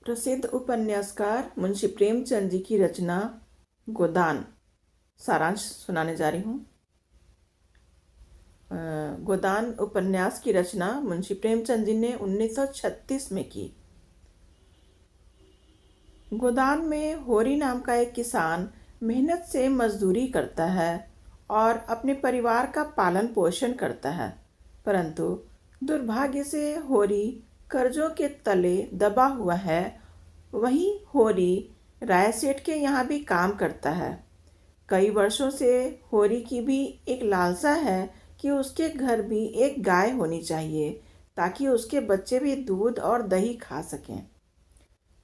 प्रसिद्ध उपन्यासकार मुंशी प्रेमचंद जी की रचना गोदान सारांश सुनाने जा रही हूँ। गोदान उपन्यास की रचना मुंशी प्रेमचंद जी ने 1936 में की। गोदान में होरी नाम का एक किसान मेहनत से मजदूरी करता है और अपने परिवार का पालन पोषण करता है, परंतु दुर्भाग्य से होरी कर्जों के तले दबा हुआ है। वहीं होरी राय सेठ के यहाँ भी काम करता है। कई वर्षों से होरी की भी एक लालसा है कि उसके घर भी एक गाय होनी चाहिए ताकि उसके बच्चे भी दूध और दही खा सकें।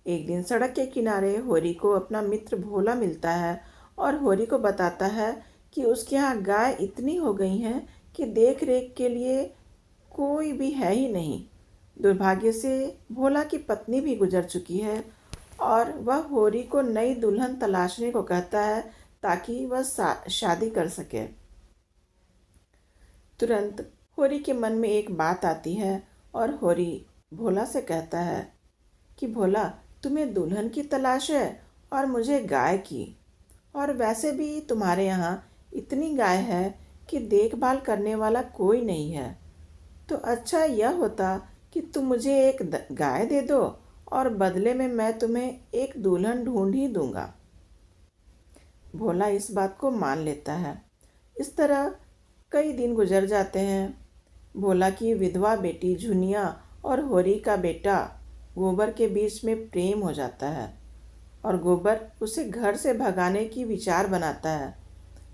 एक दिन सड़क के किनारे होरी को अपना मित्र भोला मिलता है और होरी को बताता है कि उसके यहाँ गाय इतनी हो गई हैं कि देख रेख के लिए कोई भी है ही नहीं। दुर्भाग्य से भोला की पत्नी भी गुजर चुकी है और वह होरी को नई दुल्हन तलाशने को कहता है ताकि वह शादी कर सके। तुरंत होरी के मन में एक बात आती है और होरी भोला से कहता है कि भोला, तुम्हें दुल्हन की तलाश है और मुझे गाय की, और वैसे भी तुम्हारे यहाँ इतनी गाय है कि देखभाल करने वाला कोई नहीं है, तो अच्छा यह होता कि तुम मुझे एक गाय दे दो और बदले में मैं तुम्हें एक दुल्हन ढूंढ ही दूंगा। भोला इस बात को मान लेता है। इस तरह कई दिन गुजर जाते हैं। भोला की विधवा बेटी झुनिया और होरी का बेटा गोबर के बीच में प्रेम हो जाता है और गोबर उसे घर से भगाने की विचार बनाता है,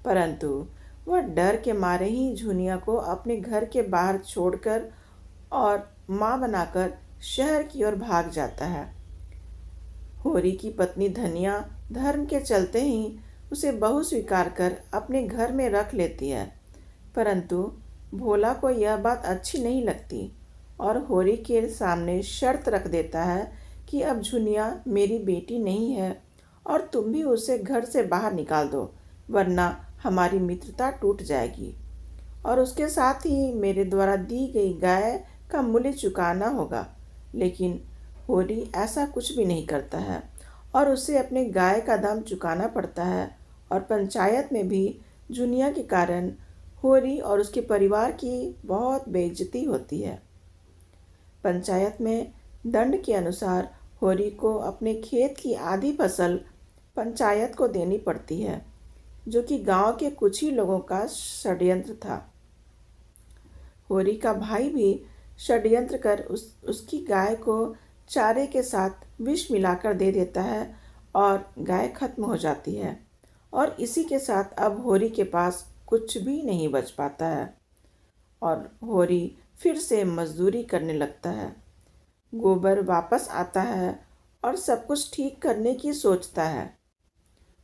परंतु वह डर के मारे ही झुनिया को अपने घर के बाहर छोड़कर और माँ बनाकर शहर की ओर भाग जाता है। होरी की पत्नी धनिया धर्म के चलते ही उसे बहू स्वीकार कर अपने घर में रख लेती है, परंतु भोला को यह बात अच्छी नहीं लगती और होरी के सामने शर्त रख देता है कि अब झुनिया मेरी बेटी नहीं है और तुम भी उसे घर से बाहर निकाल दो, वरना हमारी मित्रता टूट जाएगी और उसके साथ ही मेरे द्वारा दी गई गाय का मूल्य चुकाना होगा। लेकिन होरी ऐसा कुछ भी नहीं करता है और उसे अपने गाय का दाम चुकाना पड़ता है और पंचायत में भी झुनिया के कारण होरी और उसके परिवार की बहुत बेइज्जती होती है। पंचायत में दंड के अनुसार होरी को अपने खेत की आधी फसल पंचायत को देनी पड़ती है, जो कि गांव के कुछ ही लोगों का षड्यंत्र था। होरी का भाई भी षड्यंत्र कर उसकी गाय को चारे के साथ विष मिलाकर दे देता है और गाय खत्म हो जाती है और इसी के साथ अब होरी के पास कुछ भी नहीं बच पाता है और होरी फिर से मजदूरी करने लगता है। गोबर वापस आता है और सब कुछ ठीक करने की सोचता है।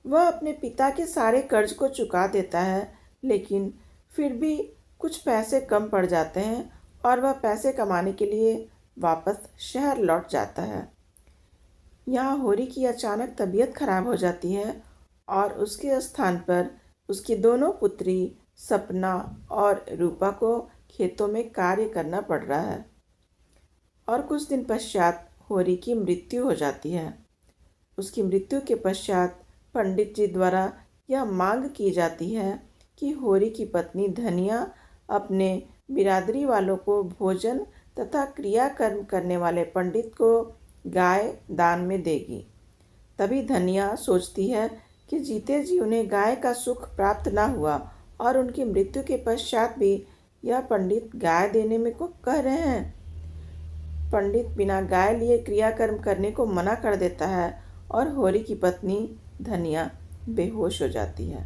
वह अपने पिता के सारे कर्ज को चुका देता है, लेकिन फिर भी कुछ पैसे कम पड़ जाते हैं और वह पैसे कमाने के लिए वापस शहर लौट जाता है। यहाँ होरी की अचानक तबीयत खराब हो जाती है और उसके स्थान पर उसकी दोनों पुत्री सपना और रूपा को खेतों में कार्य करना पड़ रहा है और कुछ दिन पश्चात होरी की मृत्यु हो जाती है। उसकी मृत्यु के पश्चात पंडित जी द्वारा यह मांग की जाती है कि होरी की पत्नी धनिया अपने बिरादरी वालों को भोजन तथा क्रियाकर्म करने वाले पंडित को गाय दान में देगी। तभी धनिया सोचती है कि जीते जी उन्हें गाय का सुख प्राप्त ना हुआ और उनकी मृत्यु के पश्चात भी यह पंडित गाय देने में को कह रहे हैं। पंडित बिना गाय लिए क्रियाकर्म करने को मना कर देता है और होरी की पत्नी धनिया बेहोश हो जाती है।